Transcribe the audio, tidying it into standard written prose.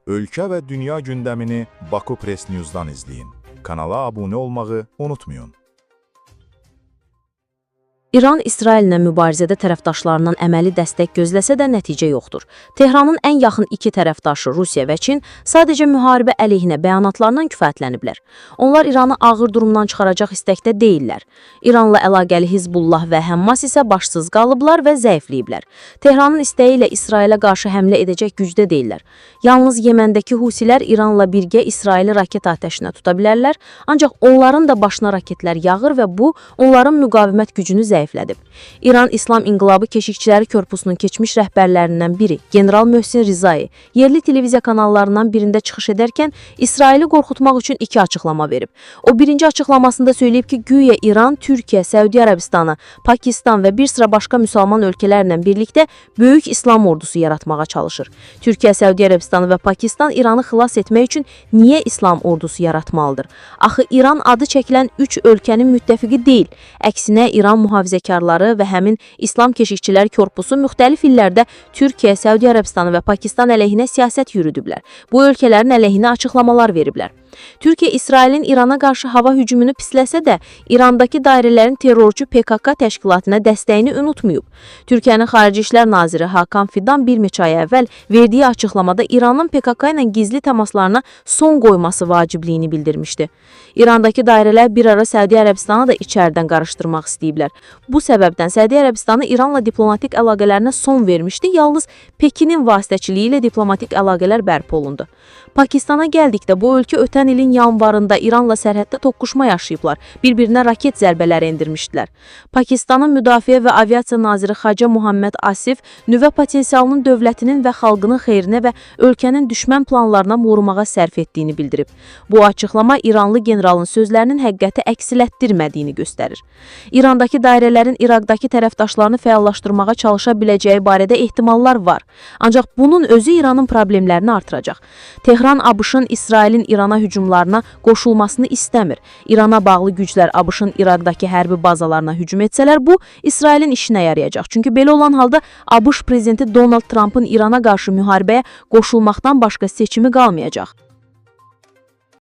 Ölkə və dünya gündəmini Baku Press News-dan izləyin. Kanala abunə olmağı unutmayın. İran İsraillə mübarizədə tərəfdaşlarından əməli dəstək gözləsə də nəticə yoxdur. Tehranın ən yaxın iki tərəfdaşı Rusiya və Çin sadəcə müharibə əleyhinə bəyanatlarından kifayətləniblər. Onlar İranı ağır durumdan çıxaracaq istəkdə deyillər. İranla əlaqəli Hizbullah və Həmmas isə başsız qalıblar və zəifləyiblər. Tehranın istəyi ilə İsrailə qarşı həmlə edəcək gücdə deyillər. Yalnız Yeməndəki Husilər İranla birgə İsraili raket atəşinə tuta bilərlər, ancaq onların da başına raketlər yağır və bu onların müqavimət gücünü zəifləyir. İran İslam İnqilabı Keşikçiləri Korpusunun keçmiş rəhbərlərindən biri, General Möhsin Rizai, yerli televiziya kanallarından birində çıxış edərkən İsraili qorxutmaq üçün iki açıqlama verib. O birinci açıqlamasında söyləyib ki, güya İran, Türkiyə, Səudiyyə Ərəbistanı, Pakistan və bir sıra başqa müsəlman ölkələrlə birlikdə böyük İslam ordusu yaratmağa çalışır. Türkiyə, Səudiyyə Ərəbistanı və Pakistan İranı xilas etmək üçün niyə İslam ordusu yaratmalıdır? Axı İran adı çəkilən üç ölkənin müttəfiqi deyil. Əksinə İran mühafizəkarları və həmin İslam Keşikçiləri Korpusu müxtəlif illərdə Türkiyə, Səudiyyə Ərəbistanı və Pakistan əleyhinə siyasət yürüdüblər. Bu ölkələrin əleyhinə açıqlamalar veriblər. Türkiyə İsrailin İrana qarşı hava hücumunu pisləsə də, İrandakı dairələrin terrorçu PKK təşkilatına dəstəyini unutmayıb. Türkiyənin Xarici İşlər Naziri Hakan Fidan bir neçə ay əvvəl verdiyi açıqlamada İranın PKK ilə gizli təmaslarına son qoyması vacibliyini bildirmişdi. İrandakı dairələr bir ara Səudiyyə Ərəbistanı da içəridən qarışdırmaq istəyiblər. Bu səbəbdən Səudiyyə Ərəbistanı İranla diplomatik əlaqələrinə son vermişdi, yalnız Pekinin vasitəçiliyi ilə diplomatik əlaqələr bərpa olundu. Pakistana gəldikdə bu ölkə ötən ilin yanvarında İranla sərhəddə toqquşma yaşayıblar, bir-birinə raket zərbələri endirmişdilər. Pakistanın Müdafiə və Aviasiya Naziri Xaca Muhammed Asif nüvə potensialının dövlətinin və xalqının xeyrinə və ölkənin düşmən planlarına qorumağa sərf etdiyini bildirib. Bu açıqlama İranlı generalın sözlərinin həqiqəti əksələtdirmədiyini göstərir. İrandakı dairələrin İraqdakı tərəfdaşlarını fəallaşdırmağa çalışa biləcəyi barədə ehtimallar var. Ancaq bunun özü İranın problemlərini artıracaq. Tehran ABŞ-ın İsrailin İrana hücumlarına qoşulmasını istəmir. İrana bağlı güclər ABŞ-ın İraqdakı hərbi bazalarına hücum etsələr, bu İsrailin işinə yarayacaq. Çünki belə olan halda ABŞ prezidenti Donald Trump'ın İrana qarşı müharibəyə qoşulmaqdan başqa seçimi qalmayacaq.